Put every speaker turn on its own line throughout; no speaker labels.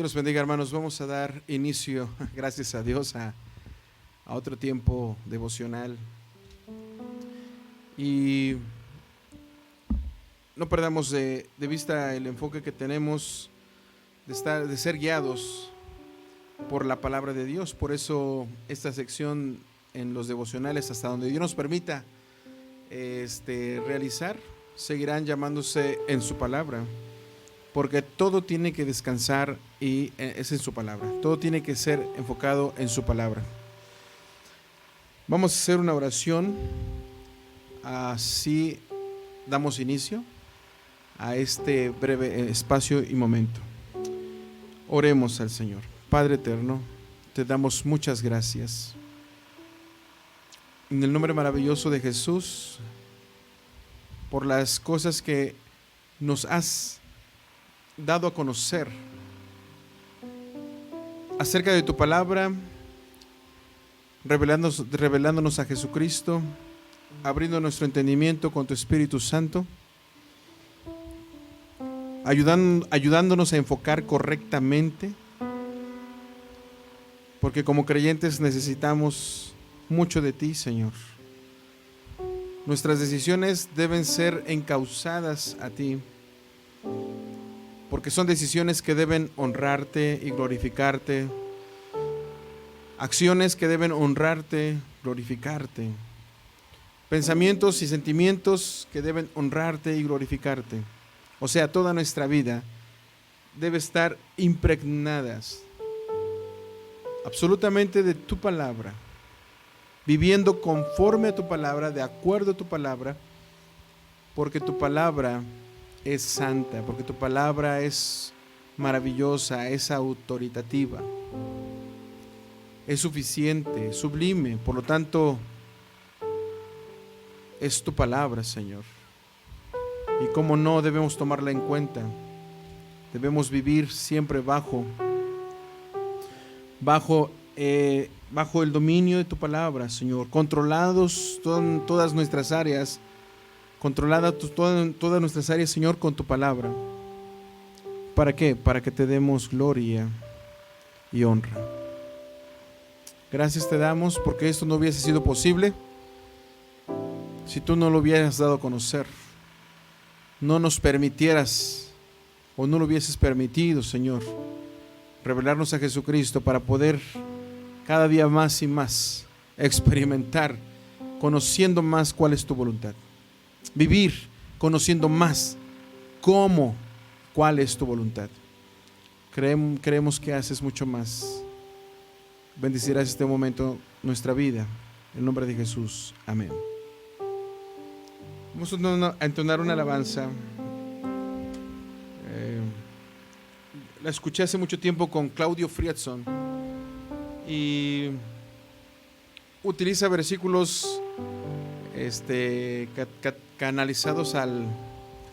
Dios los bendiga, hermanos. Vamos a dar inicio, gracias a Dios, a otro tiempo devocional. Y no perdamos de vista el enfoque que tenemos de ser guiados por la palabra de Dios. Por eso esta sección en los devocionales, hasta donde Dios nos permita realizar, seguirán llamándose en su palabra. Porque todo tiene que descansar y es en su palabra. Todo tiene que ser enfocado en su palabra. Vamos a hacer una oración. Así damos inicio a este breve espacio y momento. Oremos al Señor. Padre eterno, te damos muchas gracias. En el nombre maravilloso de Jesús, por las cosas que nos has dado a conocer acerca de tu palabra, revelándonos a Jesucristo, abriendo nuestro entendimiento con tu Espíritu Santo, ayudándonos a enfocar correctamente, porque como creyentes necesitamos mucho de ti, Señor. Nuestras decisiones deben ser encauzadas a ti, porque son decisiones que deben honrarte y glorificarte, acciones que deben honrarte, glorificarte, pensamientos y sentimientos que deben honrarte y glorificarte. O sea, toda nuestra vida debe estar impregnadas absolutamente de tu palabra, viviendo conforme a tu palabra, de acuerdo a tu palabra, porque tu palabra es santa, porque tu palabra es maravillosa, es autoritativa, es suficiente, sublime. Por lo tanto, es tu palabra, Señor. Y cómo no debemos tomarla en cuenta. Debemos vivir siempre bajo el dominio de tu palabra, Señor, controlados todas nuestras áreas, todas nuestras áreas, Señor, con tu palabra. ¿Para qué? Para que te demos gloria y honra. Gracias te damos porque esto no hubiese sido posible si tú no lo hubieras dado a conocer. No nos permitieras o no lo hubieses permitido, Señor, revelarnos a Jesucristo para poder cada día más y más experimentar, conociendo más cuál es tu voluntad. Vivir conociendo más cuál es tu voluntad. Creemos que haces mucho más. Bendecirás este momento nuestra vida. En el nombre de Jesús. Amén. Vamos a entonar una alabanza. La escuché hace mucho tiempo con Claudio Friedson y utiliza versículos canalizados al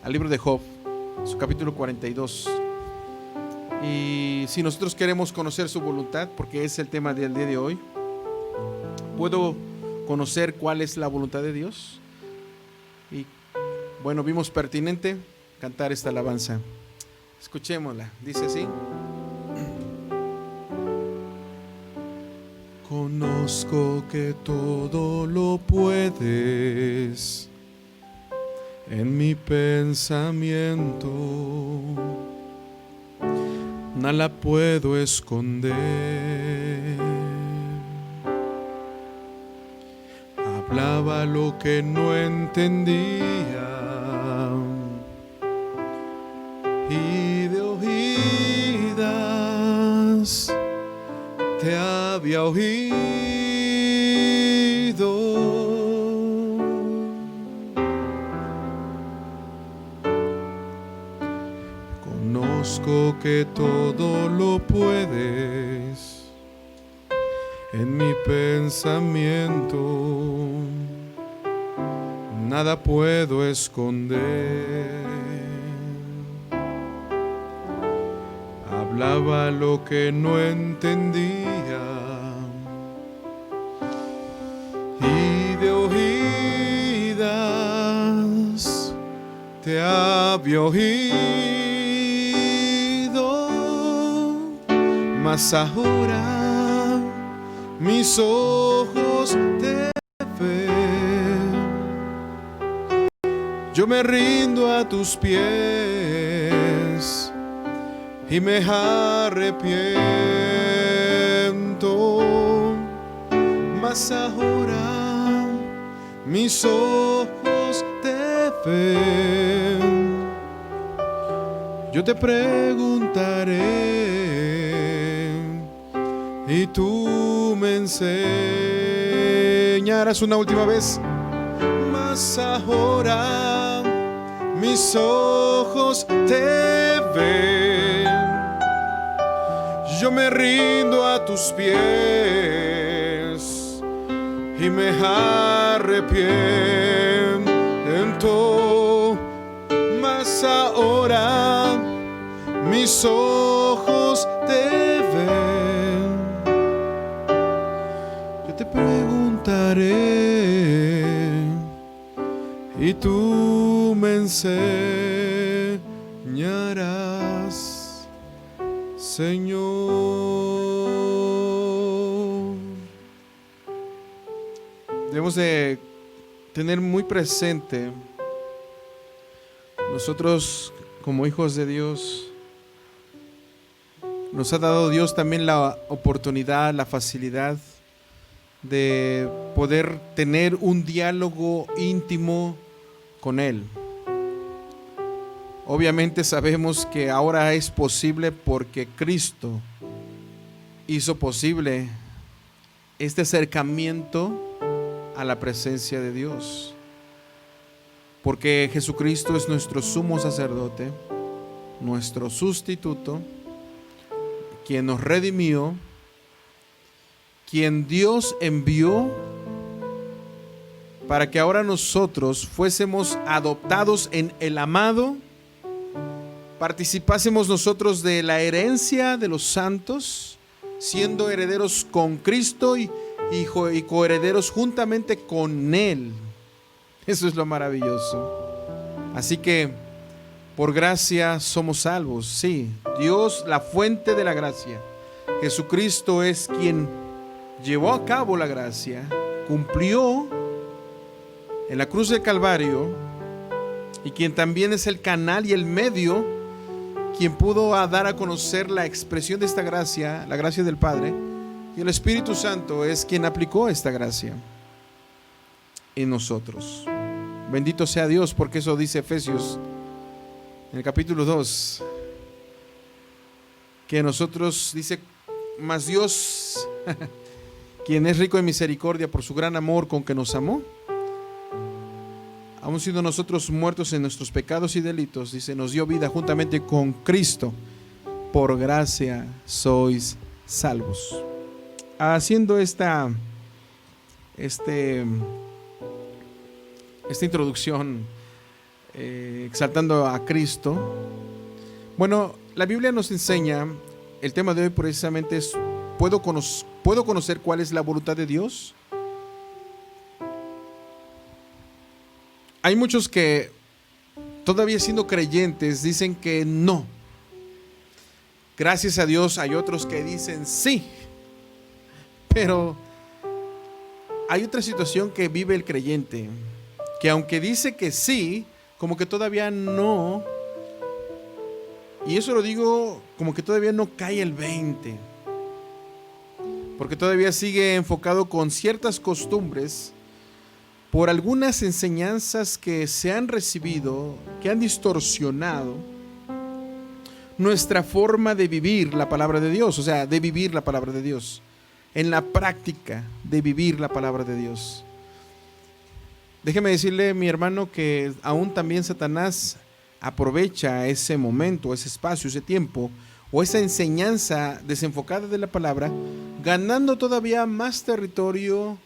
libro de Job, su capítulo 42. Y si nosotros queremos conocer su voluntad, porque es el tema del día de hoy, ¿puedo conocer cuál es la voluntad de Dios? Y bueno, vimos pertinente cantar esta alabanza. Escuchémosla, dice así. Conozco que todo lo puedes en mi pensamiento, nada puedo esconder. Hablaba lo que no entendía y de oídas te había oído. Conozco que todo lo puedes en mi pensamiento, nada puedo esconder. Hablaba lo que no entendía y de oídas te había oído. mas ahora mis ojos te ven. Yo me rindo a tus pies y me arrepiento, mas ahora mis ojos te ven. Yo te preguntaré y tú me enseñarás. Una última vez. Mas ahora mis ojos te ven. Yo me rindo a tus pies y me arrepiento, mas ahora mis ojos te ven. Yo te preguntaré y tú me enseñarás, Señor. Debemos de tener muy presente, nosotros como hijos de Dios, nos ha dado Dios también la oportunidad, la facilidad de poder tener un diálogo íntimo con Él. Obviamente sabemos que ahora es posible porque Cristo hizo posible este acercamiento a la presencia de Dios, porque Jesucristo es nuestro sumo sacerdote, nuestro sustituto, quien nos redimió, quien Dios envió para que ahora nosotros fuésemos adoptados en el amado, participásemos nosotros de la herencia de los santos, siendo herederos con Cristo y coherederos juntamente con Él. Eso es lo maravilloso. Así que por gracia somos salvos. Sí, Dios, la fuente de la gracia, Jesucristo es quien llevó a cabo la gracia, cumplió en la cruz del Calvario, y quien también es el canal y el medio, quien pudo dar a conocer la expresión de esta gracia, la gracia del Padre, y el Espíritu Santo es quien aplicó esta gracia en nosotros. Bendito sea Dios, porque eso dice Efesios en el capítulo 2, que nosotros, dice, mas Dios quien es rico en misericordia por su gran amor con que nos amó, aun siendo nosotros muertos en nuestros pecados y delitos, dice, nos dio vida juntamente con Cristo. Por gracia sois salvos. Haciendo esta introducción, exaltando a Cristo, bueno, la Biblia nos enseña, el tema de hoy precisamente es, ¿puedo conocer cuál es la voluntad de Dios? Hay muchos que todavía siendo creyentes dicen que no. Gracias a Dios hay otros que dicen sí. Pero hay otra situación que vive el creyente, que aunque dice que sí, como que todavía no. Y eso lo digo como que todavía no cae el 20. Porque todavía sigue enfocado con ciertas costumbres, por algunas enseñanzas que se han recibido, que han distorsionado nuestra forma de vivir la palabra de Dios, o sea, de vivir la palabra de Dios, en la práctica de vivir la palabra de Dios. Déjeme decirle, mi hermano, que aún también Satanás aprovecha ese momento, ese espacio, ese tiempo, o esa enseñanza desenfocada de la palabra, ganando todavía más territorio,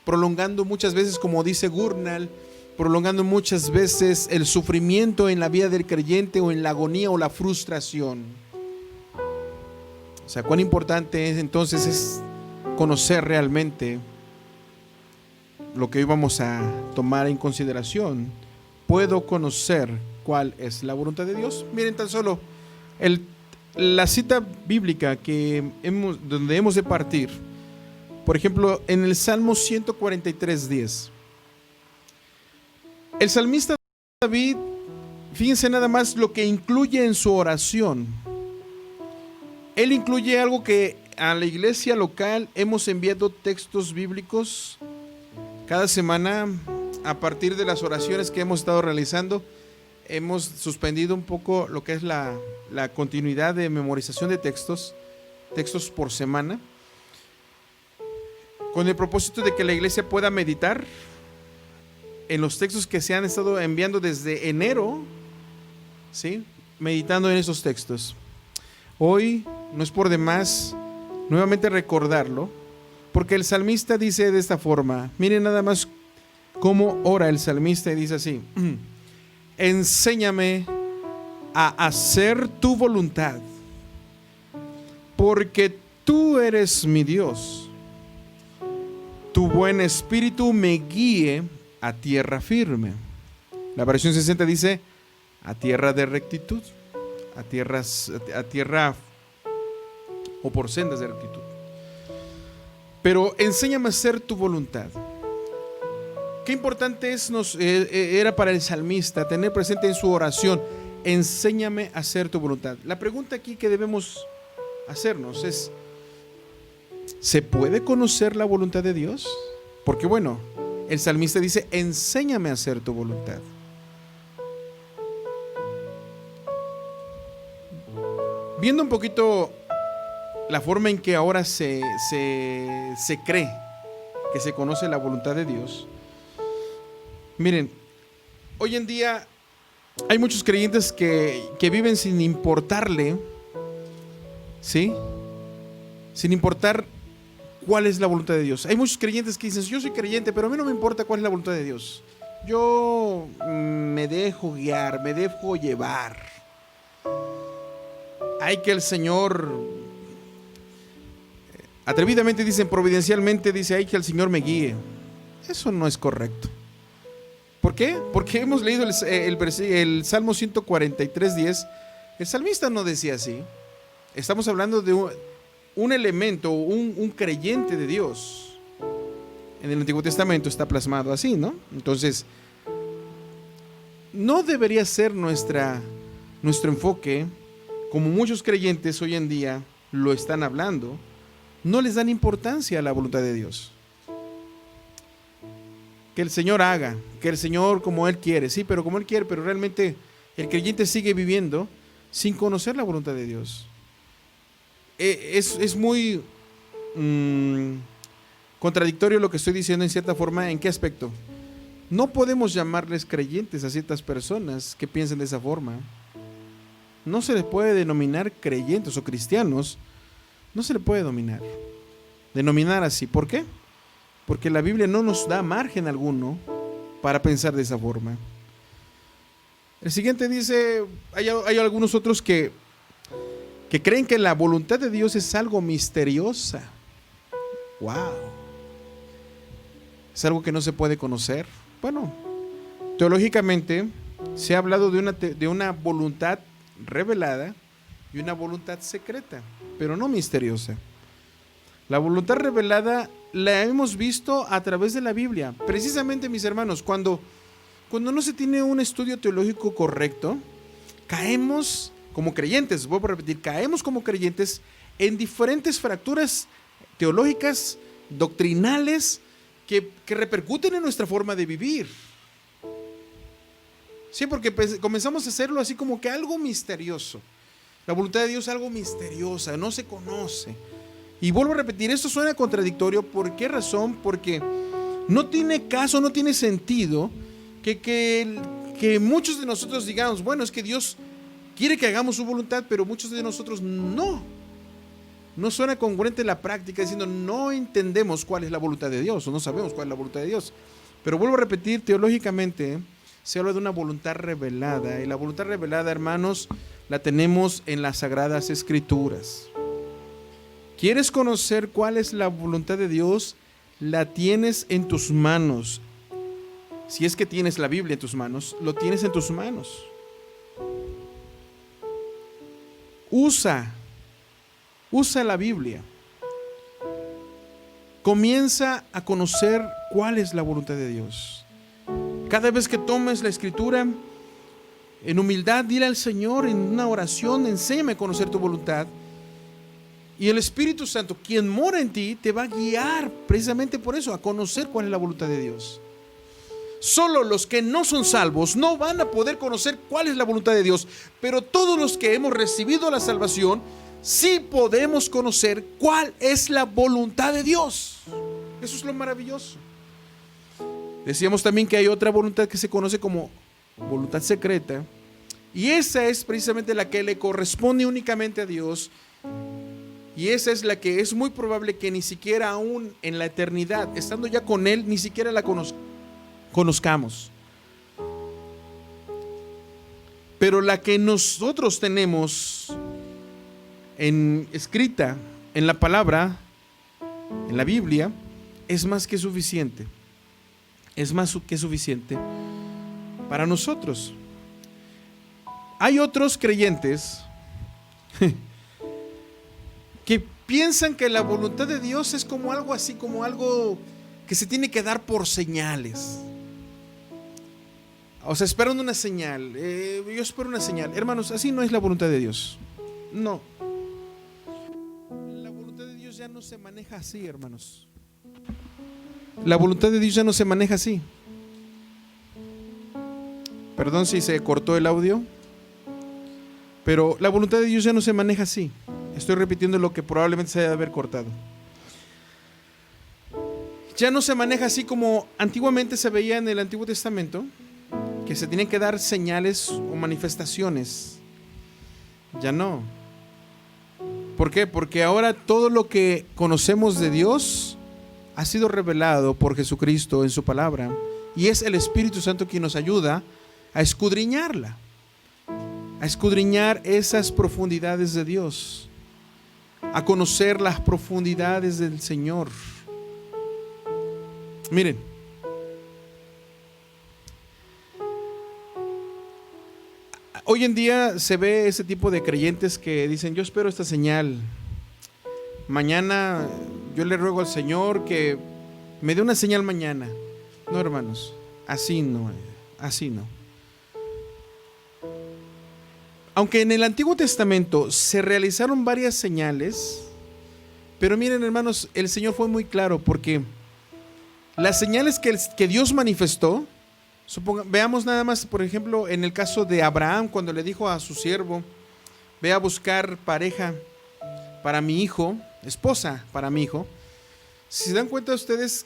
prolongando muchas veces, como dice Gurnall, prolongando muchas veces el sufrimiento en la vida del creyente, o en la agonía o la frustración. O sea, cuán importante es entonces es conocer realmente lo que hoy vamos a tomar en consideración. ¿Puedo conocer cuál es la voluntad de Dios? Miren, tan solo la cita bíblica donde hemos de partir, por ejemplo, en el Salmo 143:10, el salmista David, fíjense nada más lo que incluye en su oración. Él incluye algo que a la iglesia local hemos enviado textos bíblicos cada semana. A partir de las oraciones que hemos estado realizando, hemos suspendido un poco lo que es la continuidad de memorización de textos por semana, con el propósito de que la iglesia pueda meditar en los textos que se han estado enviando desde enero, ¿sí? Meditando en esos textos. Hoy no es por demás nuevamente recordarlo, porque el salmista dice de esta forma. Miren nada más cómo ora el salmista, y dice así: enséñame a hacer tu voluntad, porque tú eres mi Dios. Tu buen espíritu me guíe a tierra firme. La versión 60 dice: a tierra de rectitud, a tierra o por sendas de rectitud. Pero enséñame a hacer tu voluntad. Qué importante era para el salmista tener presente en su oración: enséñame a hacer tu voluntad. La pregunta aquí que debemos hacernos es: ¿se puede conocer la voluntad de Dios? Porque bueno, el salmista dice: enséñame a hacer tu voluntad. Viendo un poquito la forma en que ahora se cree que se conoce la voluntad de Dios. Miren, hoy en día hay muchos creyentes que viven sin importarle, ¿sí? Sin importar cuál es la voluntad de Dios. Hay muchos creyentes que dicen: yo soy creyente, pero a mí no me importa cuál es la voluntad de Dios. Yo me dejo guiar, me dejo llevar. Hay que el Señor, atrevidamente dicen, providencialmente dice: hay que el Señor me guíe. Eso no es correcto. ¿Por qué? Porque hemos leído el Salmo 143:10. El salmista no decía así. Estamos hablando de un elemento, un creyente de Dios. En el Antiguo Testamento está plasmado así, ¿no? Entonces, no debería ser nuestro enfoque, como muchos creyentes hoy en día lo están hablando. No les dan importancia a la voluntad de Dios. Que el Señor haga, que el Señor como Él quiere, sí, pero como Él quiere, pero realmente el creyente sigue viviendo sin conocer la voluntad de Dios. Es muy contradictorio lo que estoy diciendo en cierta forma. ¿En qué aspecto? No podemos llamarles creyentes a ciertas personas que piensen de esa forma. No se les puede denominar creyentes o cristianos. No se le puede denominar así. ¿Por qué? Porque la Biblia no nos da margen alguno para pensar de esa forma. El siguiente dice: hay algunos otros que creen que la voluntad de Dios es algo misteriosa. ¡Wow! Es algo que no se puede conocer. Bueno, teológicamente se ha hablado de una voluntad revelada y una voluntad secreta, pero no misteriosa. La voluntad revelada la hemos visto a través de la Biblia. Precisamente, mis hermanos, cuando no se tiene un estudio teológico correcto, caemos como creyentes, vuelvo a repetir, caemos como creyentes en diferentes fracturas teológicas, doctrinales, que repercuten en nuestra forma de vivir. Sí, porque comenzamos a hacerlo así como que algo misterioso. La voluntad de Dios es algo misteriosa, no se conoce. Y vuelvo a repetir, esto suena contradictorio. ¿Por qué razón? Porque no tiene caso, no tiene sentido que muchos de nosotros digamos: bueno, es que Dios quiere que hagamos su voluntad, pero muchos de nosotros no suena congruente en la práctica, diciendo: no entendemos cuál es la voluntad de Dios, o no sabemos cuál es la voluntad de Dios. Pero vuelvo a repetir, teológicamente se habla de una voluntad revelada, y la voluntad revelada, hermanos, la tenemos en las Sagradas Escrituras. ¿Quieres conocer cuál es la voluntad de Dios? La tienes en tus manos. Si es que tienes la Biblia en tus manos, lo tienes en tus manos. usa la Biblia. Comienza a conocer cuál es la voluntad de Dios. Cada vez que tomes la Escritura, en humildad, dile al Señor en una oración: enséñame a conocer tu voluntad. Y el Espíritu Santo, quien mora en ti, te va a guiar precisamente por eso, a conocer cuál es la voluntad de Dios. Solo los que no son salvos no van a poder conocer cuál es la voluntad de Dios, pero todos los que hemos recibido la salvación, sí podemos conocer cuál es la voluntad de Dios. Eso es lo maravilloso. Decíamos también que hay otra voluntad que se conoce como voluntad secreta, y esa es precisamente la que le corresponde únicamente a Dios, y esa es la que es muy probable que ni siquiera aún en la eternidad, estando ya con Él, ni siquiera la conozcamos. Pero la que nosotros tenemos escrita en la palabra, en la Biblia, es más que suficiente. Es más que suficiente para nosotros. Hay otros creyentes que piensan que la voluntad de Dios es como algo así, como algo que se tiene que dar por señales. O sea, esperan una señal. Yo espero una señal. Hermanos, así no es la voluntad de Dios. No. La voluntad de Dios ya no se maneja así, hermanos. La voluntad de Dios ya no se maneja así. Perdón si se cortó el audio, pero la voluntad de Dios ya no se maneja así. Estoy repitiendo lo que probablemente se haya de haber cortado. Ya no se maneja así como antiguamente se veía en el Antiguo Testamento, que se tienen que dar señales o manifestaciones. Ya no. ¿Por qué? Porque ahora todo lo que conocemos de Dios ha sido revelado por Jesucristo en su palabra, y es el Espíritu Santo quien nos ayuda a escudriñarla, a escudriñar esas profundidades de Dios, a conocer las profundidades del Señor. Miren, hoy en día se ve ese tipo de creyentes que dicen: yo espero esta señal, mañana yo le ruego al Señor que me dé una señal mañana. No, hermanos, así no, así no. Aunque en el Antiguo Testamento se realizaron varias señales, pero miren, hermanos, el Señor fue muy claro, porque las señales que Dios manifestó, veamos nada más, por ejemplo, en el caso de Abraham, cuando le dijo a su siervo: ve a buscar pareja para mi hijo, esposa para mi hijo. Si se dan cuenta ustedes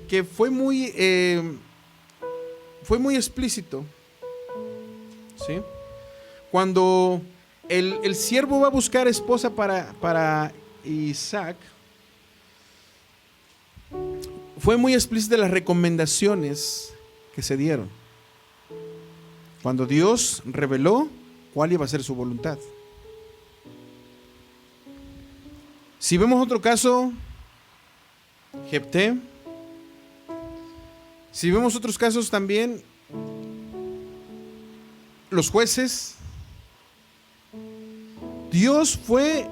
que fue muy explícito, ¿sí? Cuando el siervo va a buscar esposa para Isaac, fue muy explícita las recomendaciones que se dieron, cuando Dios reveló cuál iba a ser su voluntad. Si vemos otro caso, Jefté. Si vemos otros casos también, los jueces. Dios fue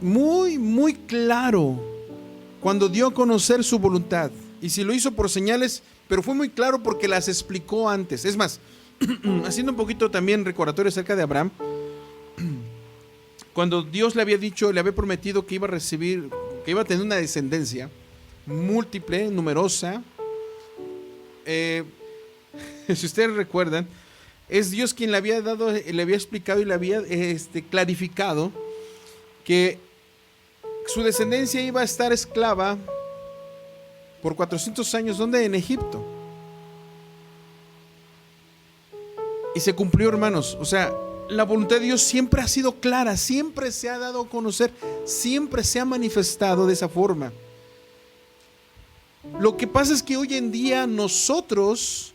muy claro cuando dio a conocer su voluntad. Y si lo hizo por señales, pero fue muy claro porque las explicó antes. Es más, haciendo un poquito también recordatorio acerca de Abraham, cuando Dios le había dicho, le había prometido que iba a recibir, que iba a tener una descendencia múltiple, numerosa. Si ustedes recuerdan, es Dios quien le había dado, le había explicado y le había clarificado que su descendencia iba a estar esclava por 400 años. ¿Dónde? En Egipto. Y se cumplió, hermanos. O sea, la voluntad de Dios siempre ha sido clara, siempre se ha dado a conocer, siempre se ha manifestado de esa forma. Lo que pasa es que hoy en día nosotros,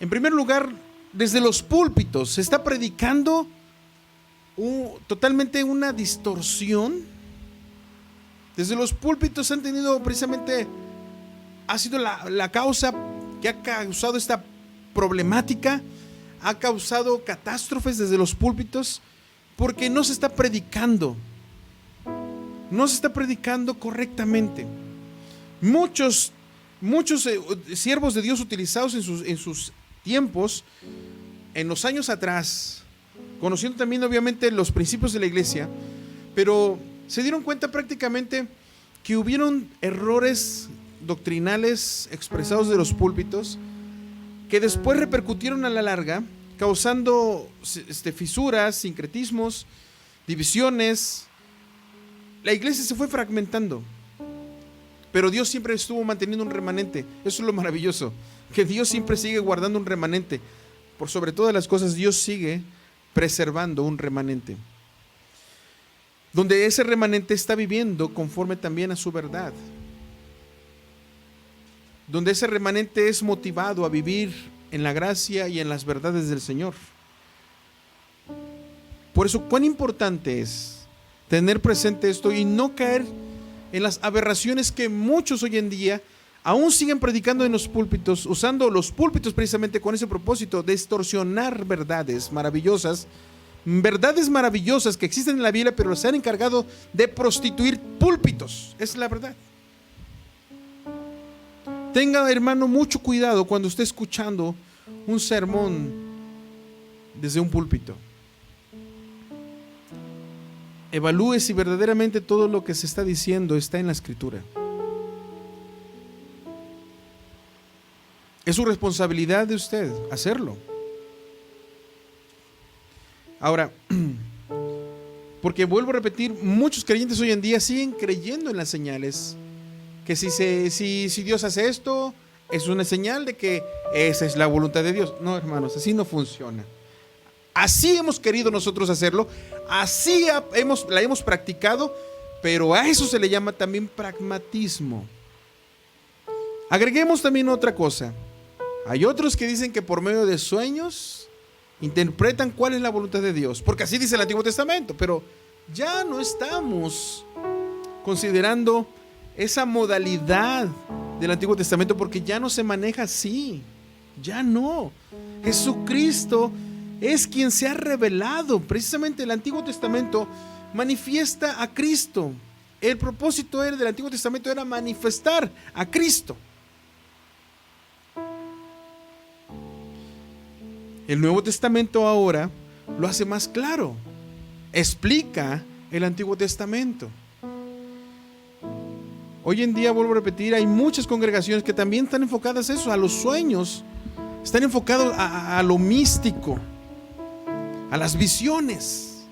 en primer lugar, desde los púlpitos se está predicando totalmente una distorsión. Desde los púlpitos han tenido precisamente, ha sido la causa que ha causado esta problemática, ha causado catástrofes desde los púlpitos, porque no se está predicando. No se está predicando correctamente. Muchos siervos de Dios utilizados en sus tiempos, en los años atrás, conociendo también obviamente los principios de la iglesia, pero se dieron cuenta prácticamente que hubieron errores doctrinales expresados de los púlpitos que después repercutieron a la larga, causando fisuras, sincretismos, divisiones. La iglesia se fue fragmentando, pero Dios siempre estuvo manteniendo un remanente. Eso es lo maravilloso, que Dios siempre sigue guardando un remanente. Por sobre todas las cosas, Dios sigue preservando un remanente, donde ese remanente está viviendo conforme también a su verdad, donde ese remanente es motivado a vivir en la gracia y en las verdades del Señor. Por eso, cuán importante es tener presente esto y no caer en las aberraciones que muchos hoy en día aún siguen predicando en los púlpitos, usando los púlpitos precisamente con ese propósito de distorsionar verdades maravillosas que existen en la Biblia, pero se han encargado de prostituir púlpitos. Esa es la verdad. Tenga, hermano, mucho cuidado cuando esté escuchando un sermón desde un púlpito. Evalúe si verdaderamente todo lo que se está diciendo está en la Escritura. Es su responsabilidad de usted hacerlo. Ahora, porque vuelvo a repetir, muchos creyentes hoy en día siguen creyendo en las señales, que si Dios hace esto, es una señal de que esa es la voluntad de Dios. No, hermanos, así no funciona. Así hemos querido nosotros hacerlo, así la hemos practicado, pero a eso se le llama también pragmatismo. Agreguemos también otra cosa. Hay otros que dicen que por medio de sueños interpretan cuál es la voluntad de Dios, porque así dice el Antiguo Testamento, pero ya no estamos considerando esa modalidad del Antiguo Testamento, porque ya no se maneja así. Ya no. Jesucristo es quien se ha revelado. Precisamente el Antiguo Testamento manifiesta a Cristo. El propósito del Antiguo Testamento era manifestar a Cristo. El Nuevo Testamento ahora lo hace más claro. Explica el Antiguo Testamento. Hoy en día, vuelvo a repetir, hay muchas congregaciones que también están enfocadas a eso, a los sueños. Están enfocados a lo místico, a las visiones.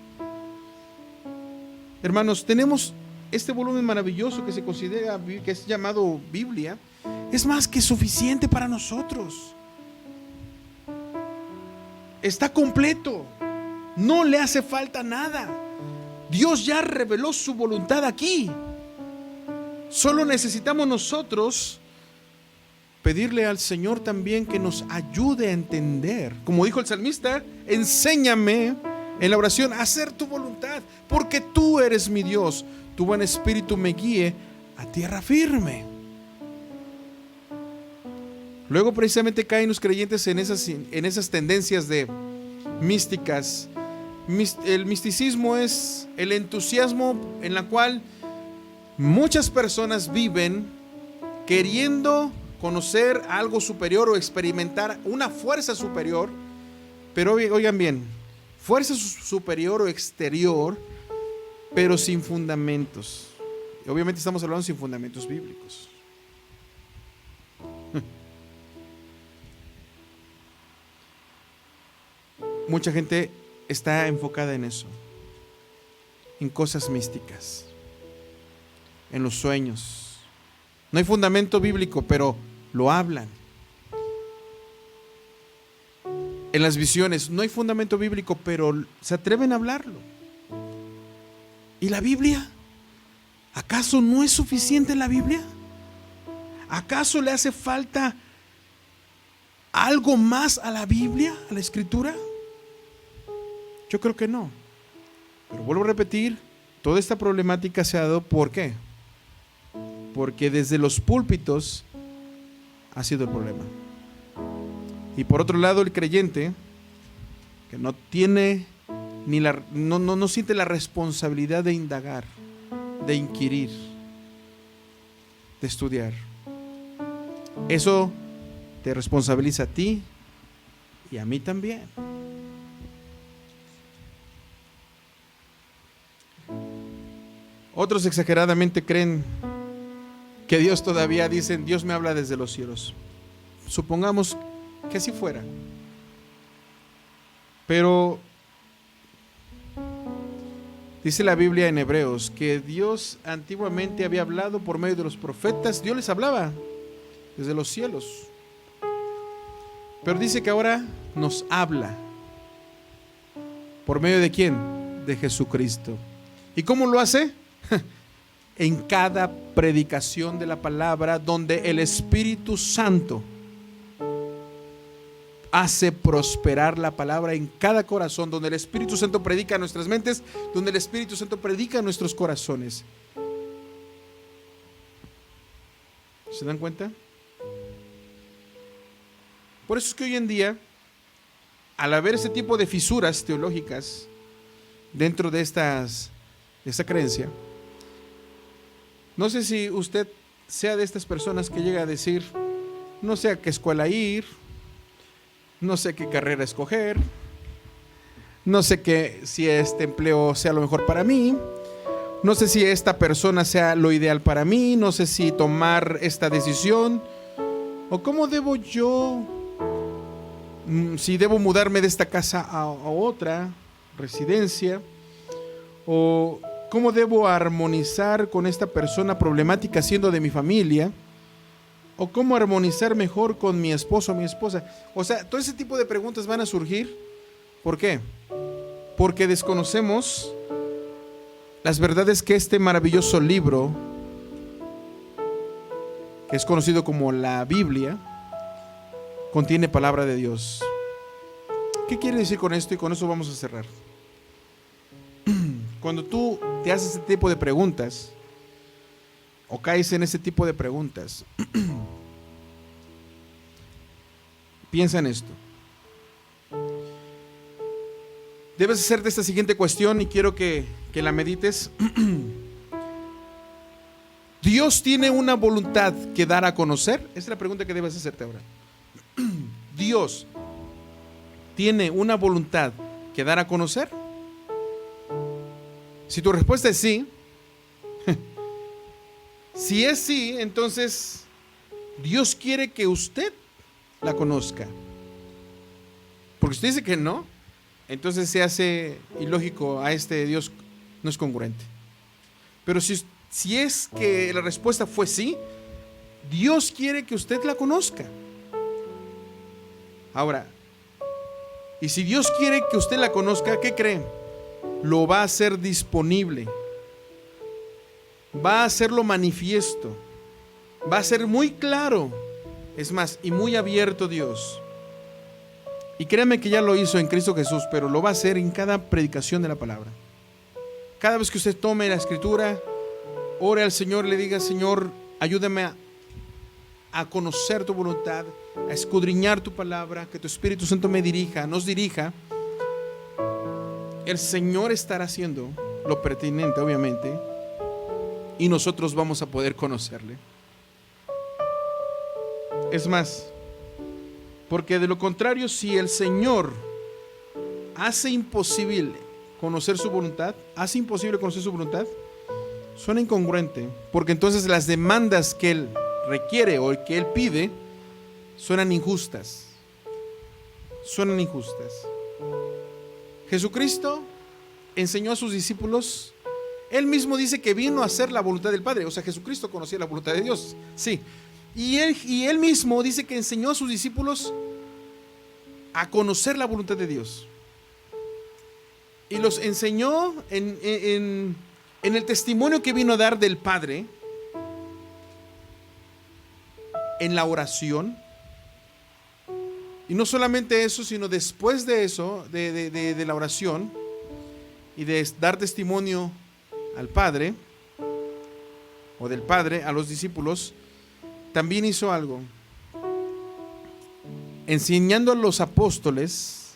Hermanos, tenemos este volumen maravilloso que se considera, que es llamado Biblia. Es más que suficiente para nosotros. Está completo. No le hace falta nada. Dios ya reveló su voluntad aquí. Solo necesitamos nosotros pedirle al Señor también que nos ayude a entender. Como dijo el salmista, enséñame en la oración a hacer tu voluntad, porque tú eres mi Dios. Tu buen espíritu me guíe a tierra firme. Luego precisamente caen los creyentes en esas tendencias de místicas. El misticismo es el entusiasmo en la cual muchas personas viven queriendo conocer algo superior o experimentar una fuerza superior, pero oigan bien, fuerza superior o exterior, pero sin fundamentos. Obviamente estamos hablando sin fundamentos bíblicos. Mucha gente está enfocada en eso, en cosas místicas, en los sueños. No hay fundamento bíblico, pero lo hablan. En las visiones no hay fundamento bíblico, pero se atreven a hablarlo. ¿Y la Biblia? ¿Acaso no es suficiente la Biblia? ¿Acaso le hace falta algo más a la Biblia, a la Escritura? Yo creo que no. Pero vuelvo a repetir, toda esta problemática se ha dado, ¿por qué? Porque desde los púlpitos ha sido el problema. Y por otro lado, el creyente que no tiene no siente la responsabilidad de indagar, de inquirir, de estudiar. Eso te responsabiliza a ti y a mí también. Otros exageradamente creen que Dios todavía, dicen, Dios me habla desde los cielos. Supongamos que así fuera. Pero dice la Biblia en Hebreos que Dios antiguamente había hablado por medio de los profetas. Dios les hablaba desde los cielos. Pero dice que ahora nos habla. ¿Por medio de quién? De Jesucristo. ¿Y cómo lo hace? En cada predicación de la palabra, donde el Espíritu Santo hace prosperar la palabra en cada corazón, donde el Espíritu Santo predica a nuestras mentes, donde el Espíritu Santo predica a nuestros corazones. ¿Se dan cuenta? Por eso es que hoy en día, al haber ese tipo de fisuras teológicas dentro de esta creencia, no sé si usted sea de estas personas que llega a decir, no sé a qué escuela ir, no sé qué carrera escoger, no sé si este empleo sea lo mejor para mí, no sé si esta persona sea lo ideal para mí, no sé si tomar esta decisión, o cómo debo yo, si debo mudarme de esta casa a otra residencia, o cómo debo armonizar con esta persona problemática siendo de mi familia, o cómo armonizar mejor con mi esposo o mi esposa. O sea, todo ese tipo de preguntas van a surgir. ¿Por qué? Porque desconocemos las verdades que este maravilloso libro, que es conocido como la Biblia, contiene palabra de Dios. ¿Qué quiere decir con esto? Y con eso vamos a cerrar. Cuando tú te haces este tipo de preguntas, o caes en ese tipo de preguntas, piensa en esto. Debes hacerte esta siguiente cuestión y quiero que la medites. ¿Dios tiene una voluntad que dar a conocer? Esa es la pregunta que debes hacerte ahora. ¿Dios tiene una voluntad que dar a conocer? Si tu respuesta es sí, si es sí, entonces Dios quiere que usted la conozca. Porque si usted dice que no, entonces se hace ilógico, a este Dios no es congruente. Pero si es que la respuesta fue sí, Dios quiere que usted la conozca. Ahora, y si Dios quiere que usted la conozca, ¿qué cree? Lo va a hacer disponible, va a hacerlo manifiesto, va a ser muy claro, es más, y muy abierto Dios. Y créame que ya lo hizo en Cristo Jesús, pero lo va a hacer en cada predicación de la palabra. Cada vez que usted tome la escritura, ore al Señor, le diga: Señor, ayúdame a conocer tu voluntad, a escudriñar tu palabra, que tu Espíritu Santo me dirija, nos dirija. El Señor estará haciendo lo pertinente, obviamente, y nosotros vamos a poder conocerle. Es más, porque de lo contrario, si el Señor hace imposible conocer su voluntad, suena incongruente, porque entonces las demandas que Él requiere o que Él pide suenan injustas. Jesucristo enseñó a sus discípulos. Él mismo dice que vino a hacer la voluntad del Padre. O sea, Jesucristo conocía la voluntad de Dios. Sí. Y él mismo dice que enseñó a sus discípulos a conocer la voluntad de Dios. Y los enseñó en el testimonio que vino a dar del Padre, en la oración. Y no solamente eso, sino después de eso, de la oración y de dar testimonio al Padre, o del Padre a los discípulos, también hizo algo, enseñando a los apóstoles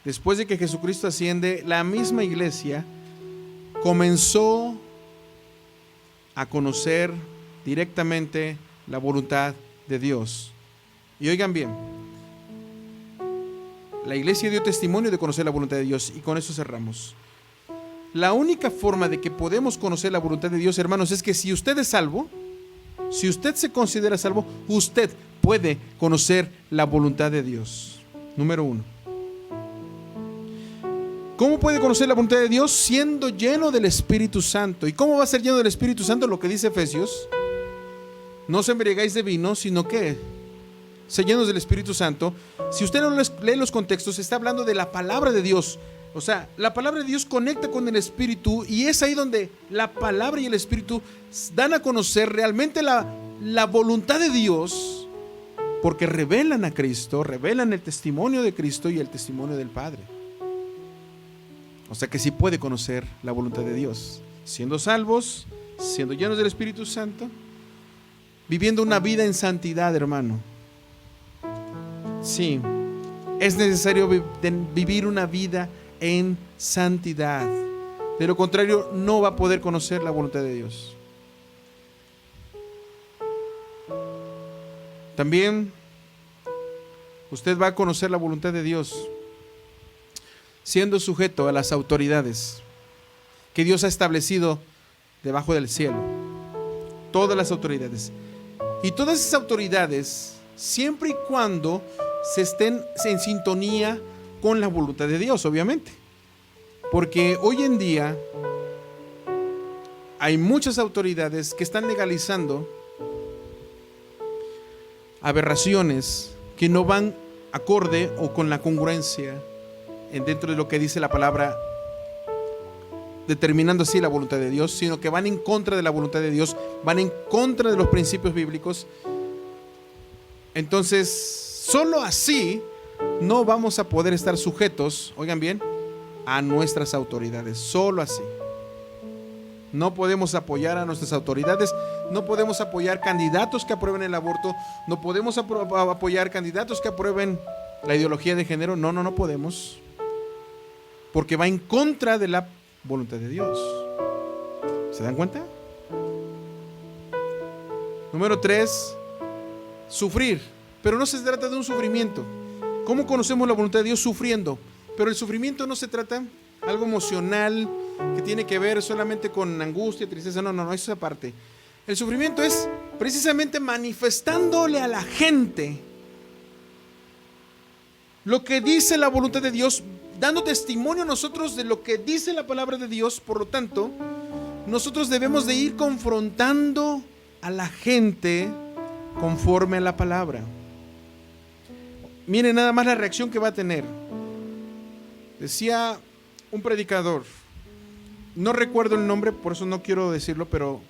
después de que Jesucristo asciende, la misma iglesia comenzó a conocer directamente la voluntad de Dios. Y oigan bien, la iglesia dio testimonio de conocer la voluntad de Dios, y con eso cerramos. La única forma de que podemos conocer la voluntad de Dios, hermanos, es que si usted es salvo, si usted se considera salvo, usted puede conocer la voluntad de Dios. Número 1. ¿Cómo puede conocer la voluntad de Dios? Siendo lleno del Espíritu Santo. ¿Y cómo va a ser lleno del Espíritu Santo? Lo que dice Efesios: no os embriagáis de vino, sino que se llenos del Espíritu Santo. Si usted no lee los contextos, está hablando de la palabra de Dios. O sea, la palabra de Dios conecta con el Espíritu, y es ahí donde la palabra y el Espíritu dan a conocer realmente la voluntad de Dios, porque revelan a Cristo, revelan el testimonio de Cristo y el testimonio del Padre. O sea que sí puede conocer la voluntad de Dios, siendo salvos, siendo llenos del Espíritu Santo, viviendo una vida en santidad, hermano. Sí, es necesario vivir una vida en santidad. De lo contrario, no va a poder conocer la voluntad de Dios. También usted va a conocer la voluntad de Dios siendo sujeto a las autoridades que Dios ha establecido debajo del cielo. Todas las autoridades. Y todas esas autoridades, siempre y cuando se estén en sintonía con la voluntad de Dios, obviamente. Porque hoy en día hay muchas autoridades que están legalizando aberraciones que no van acorde o con la congruencia dentro de lo que dice la palabra, determinando así la voluntad de Dios, sino que van en contra de la voluntad de Dios, van en contra de los principios bíblicos. Entonces, solo así no vamos a poder estar sujetos, oigan bien, a nuestras autoridades. Solo así. No podemos apoyar a nuestras autoridades, no podemos apoyar candidatos que aprueben el aborto, no podemos apoyar candidatos que aprueben la ideología de género. No podemos, porque va en contra de la voluntad de Dios. ¿Se dan cuenta? Número 3, sufrir. Pero no se trata de un sufrimiento. ¿Cómo conocemos la voluntad de Dios? Sufriendo. Pero el sufrimiento no se trata de algo emocional que tiene que ver solamente con angustia, tristeza. No, eso es aparte. El sufrimiento es precisamente manifestándole a la gente lo que dice la voluntad de Dios, dando testimonio a nosotros de lo que dice la palabra de Dios. Por lo tanto, nosotros debemos de ir confrontando a la gente conforme a la palabra. Miren nada más la reacción que va a tener. Decía un predicador, no recuerdo el nombre, por eso no quiero decirlo, pero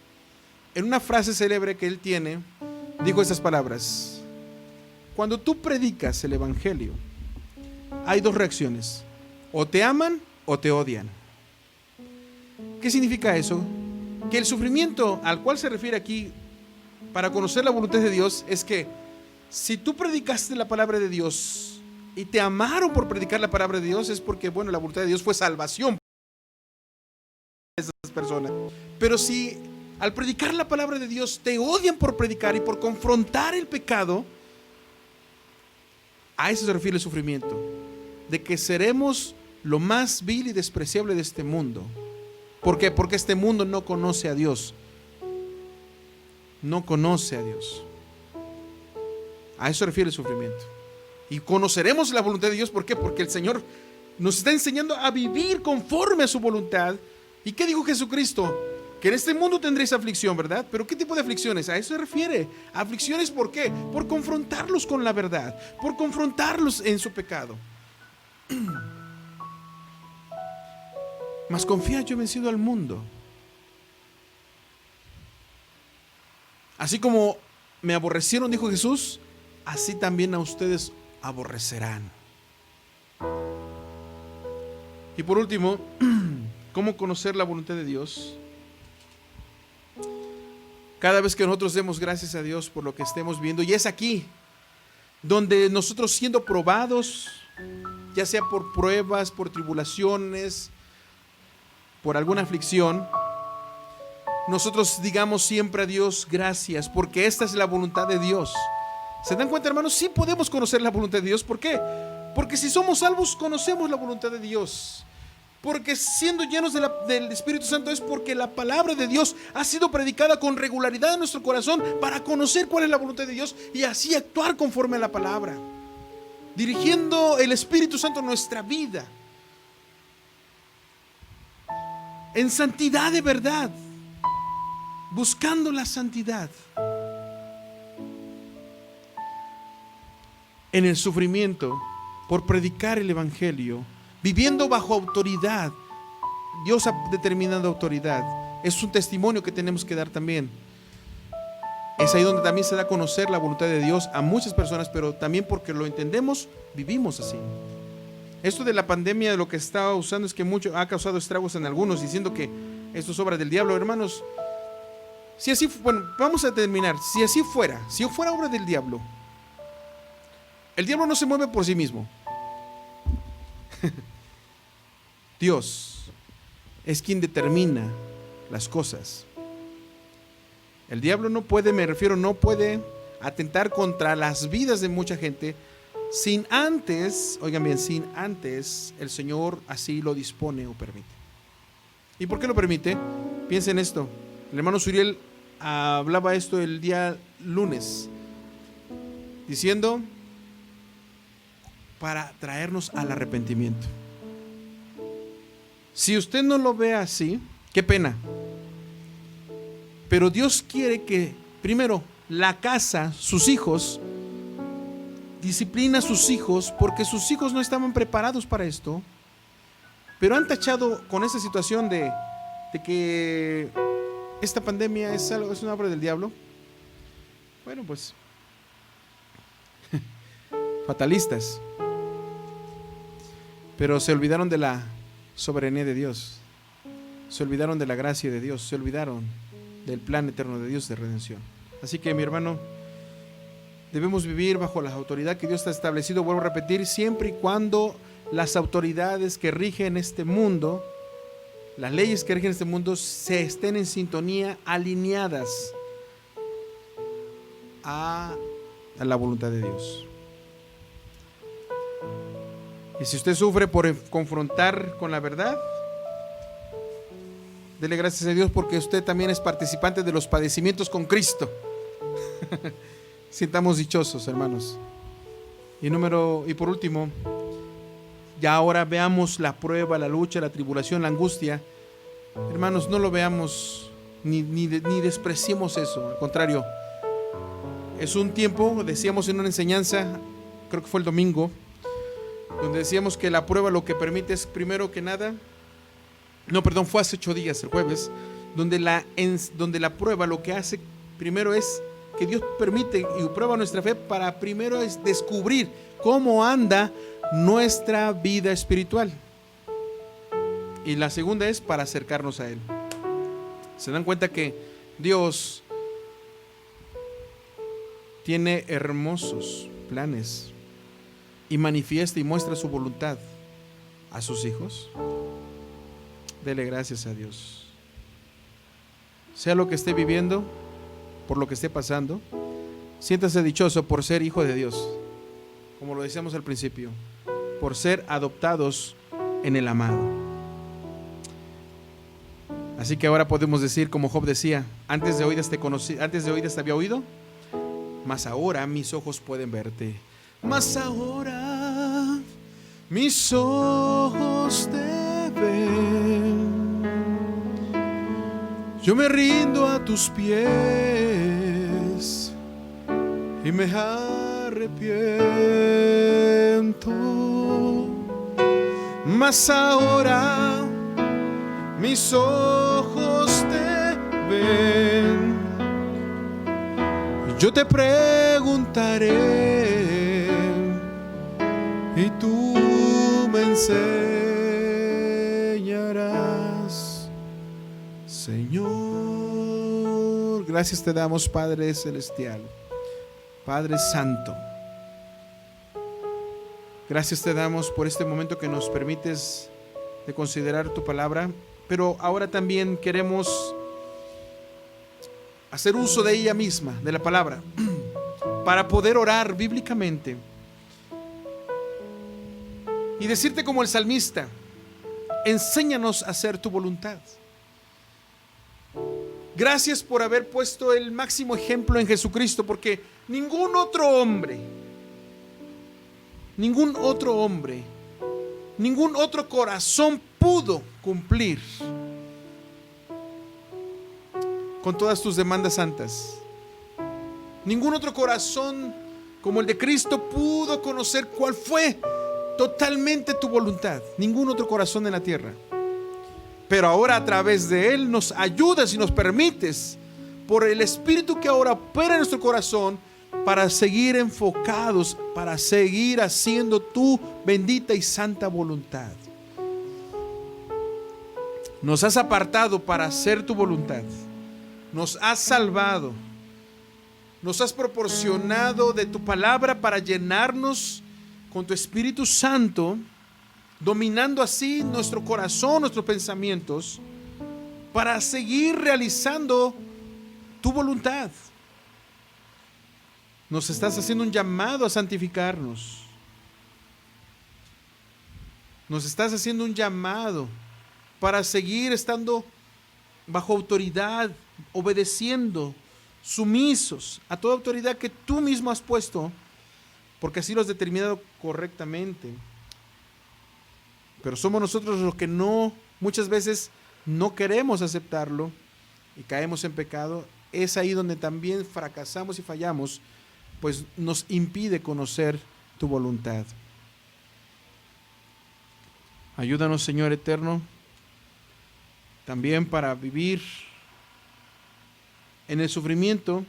en una frase célebre que él tiene, dijo estas palabras: cuando tú predicas el evangelio, hay dos reacciones: o te aman o te odian. ¿Qué significa eso? Que el sufrimiento al cual se refiere aquí para conocer la voluntad de Dios es que si tú predicaste la palabra de Dios y te amaron por predicar la palabra de Dios, es porque, bueno, la voluntad de Dios fue salvación para esas personas. Pero si al predicar la palabra de Dios te odian por predicar y por confrontar el pecado, a eso se refiere el sufrimiento, de que seremos lo más vil y despreciable de este mundo. ¿Por qué? Porque este mundo no conoce a Dios. No conoce a Dios. A eso se refiere el sufrimiento. Y conoceremos la voluntad de Dios. ¿Por qué? Porque el Señor nos está enseñando a vivir conforme a su voluntad. ¿Y qué dijo Jesucristo? Que en este mundo tendréis aflicción, ¿verdad? ¿Pero qué tipo de aflicciones? A eso se refiere. Aflicciones, ¿por qué? Por confrontarlos con la verdad, por confrontarlos en su pecado. Mas confía, yo he vencido al mundo. Así como me aborrecieron, dijo Jesús, así también a ustedes aborrecerán. Y por último, ¿cómo conocer la voluntad de Dios? Cada vez que nosotros demos gracias a Dios por lo que estemos viendo, y es aquí donde nosotros, siendo probados ya sea por pruebas, por tribulaciones, por alguna aflicción, nosotros digamos siempre a Dios gracias, porque esta es la voluntad de Dios. ¿Se dan cuenta, hermanos? Sí podemos conocer la voluntad de Dios. ¿Por qué? Porque si somos salvos, conocemos la voluntad de Dios. Porque siendo llenos del Espíritu Santo es porque la palabra de Dios ha sido predicada con regularidad en nuestro corazón para conocer cuál es la voluntad de Dios y así actuar conforme a la palabra, dirigiendo el Espíritu Santo nuestra vida en santidad de verdad, buscando la santidad en el sufrimiento por predicar el Evangelio, viviendo bajo autoridad. Dios ha determinado autoridad. Es un testimonio que tenemos que dar también. Es ahí donde también se da a conocer la voluntad de Dios a muchas personas, pero también porque lo entendemos, vivimos así. Esto de la pandemia, de lo que estaba usando, es que mucho ha causado estragos en algunos, diciendo que esto es obra del diablo. Hermanos, si así, bueno, vamos a terminar. Si así fuera, si fuera obra del diablo, el diablo no se mueve por sí mismo. Dios es quien determina las cosas. El diablo no puede, no puede atentar contra las vidas de mucha gente sin antes, oigan bien, sin antes el Señor así lo dispone o permite. ¿Y por qué lo permite? Piensen esto. El hermano Suriel hablaba esto el día lunes, diciendo para traernos al arrepentimiento. Si usted no lo ve así, qué pena. Pero Dios quiere que primero la casa, sus hijos, disciplina a sus hijos, porque sus hijos no estaban preparados para esto, pero han tachado con esa situación de que esta pandemia es una obra del diablo. Bueno, pues fatalistas, pero se olvidaron de la soberanía de Dios, se olvidaron de la gracia de Dios, se olvidaron del plan eterno de Dios de redención. Así que, mi hermano, debemos vivir bajo la autoridad que Dios ha establecido, vuelvo a repetir, siempre y cuando las autoridades que rigen este mundo, las leyes que rigen este mundo, se estén en sintonía, alineadas a la voluntad de Dios. Y si usted sufre por confrontar con la verdad, dele gracias a Dios, porque usted también es participante de los padecimientos con Cristo. Sintamos dichosos, hermanos. Y por último, ya ahora veamos la prueba, la lucha, la tribulación, la angustia. Hermanos, no lo veamos ni despreciemos eso. Al contrario, es un tiempo, decíamos en una enseñanza, creo que fue el domingo, donde decíamos que la prueba lo que permite es, primero que nada, fue hace 8 días, el jueves, donde la prueba lo que hace primero es que Dios permite y prueba nuestra fe para primero es descubrir cómo anda nuestra vida espiritual. Y la segunda es para acercarnos a Él. Se dan cuenta que Dios tiene hermosos planes y manifiesta y muestra su voluntad a sus hijos. Dele gracias a Dios. Sea lo que esté viviendo, por lo que esté pasando, siéntase dichoso por ser hijo de Dios, como lo decíamos al principio, por ser adoptados en el amado. Así que ahora podemos decir, como Job decía, antes de oídas te había oído, mas ahora mis ojos pueden verte. Mas ahora mis ojos te ven. Yo me rindo a tus pies y me arrepiento. Mas ahora mis ojos te ven. Yo te preguntaré y tú me enseñarás, Señor. Gracias te damos, Padre Celestial, Padre Santo. Gracias te damos por este momento que nos permites de considerar tu palabra, pero ahora también queremos hacer uso de ella misma, de la palabra, para poder orar bíblicamente y decirte como el salmista: enséñanos a hacer tu voluntad. Gracias por haber puesto el máximo ejemplo en Jesucristo, porque ningún otro hombre, ningún otro corazón pudo cumplir con todas tus demandas santas. Ningún otro corazón como el de Cristo pudo conocer cuál fue totalmente tu voluntad. Ningún otro corazón en la tierra. Pero ahora a través de Él nos ayudas y nos permites, por el Espíritu que ahora opera en nuestro corazón, para seguir enfocados, para seguir haciendo tu bendita y santa voluntad. Nos has apartado para hacer tu voluntad. Nos has salvado. Nos has proporcionado de tu palabra para llenarnos con tu Espíritu Santo, dominando así nuestro corazón, nuestros pensamientos, para seguir realizando tu voluntad. Nos estás haciendo un llamado a santificarnos. Nos estás haciendo un llamado para seguir estando bajo autoridad, obedeciendo, sumisos a toda autoridad que tú mismo has puesto, porque así lo has determinado correctamente. Pero somos nosotros los que muchas veces no queremos aceptarlo y caemos en pecado. Es ahí donde también fracasamos y fallamos, pues nos impide conocer tu voluntad. Ayúdanos, Señor eterno, también para vivir en el sufrimiento,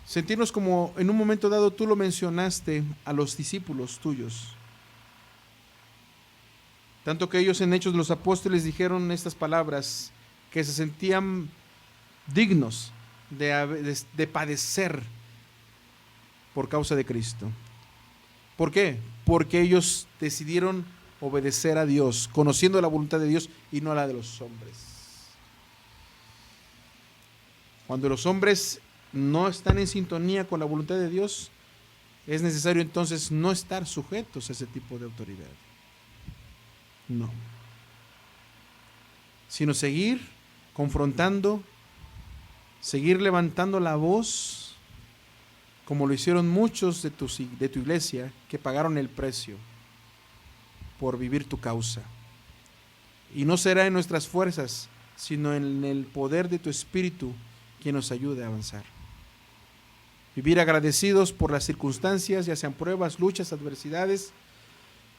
sentirnos como en un momento dado tú lo mencionaste a los discípulos tuyos. Tanto que ellos en Hechos de los Apóstoles dijeron estas palabras, que se sentían dignos de padecer por causa de Cristo. ¿Por qué? Porque ellos decidieron obedecer a Dios, conociendo la voluntad de Dios y no la de los hombres. Cuando los hombres no están en sintonía con la voluntad de Dios, es necesario entonces no estar sujetos a ese tipo de autoridad. No. Sino seguir confrontando, seguir levantando la voz, como lo hicieron muchos de tu iglesia que pagaron el precio por vivir tu causa. Y no será en nuestras fuerzas, sino en el poder de tu Espíritu quien nos ayude a avanzar. Vivir agradecidos por las circunstancias, ya sean pruebas, luchas, adversidades,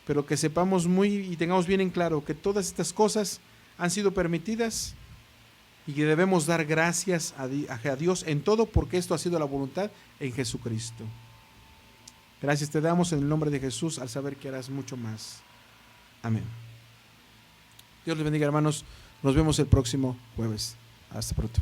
pero que sepamos y tengamos bien en claro que todas estas cosas han sido permitidas y que debemos dar gracias a Dios en todo, porque esto ha sido la voluntad en Jesucristo. Gracias te damos en el nombre de Jesús, al saber que harás mucho más. Amén. Dios les bendiga, hermanos. Nos vemos el próximo jueves. Hasta pronto.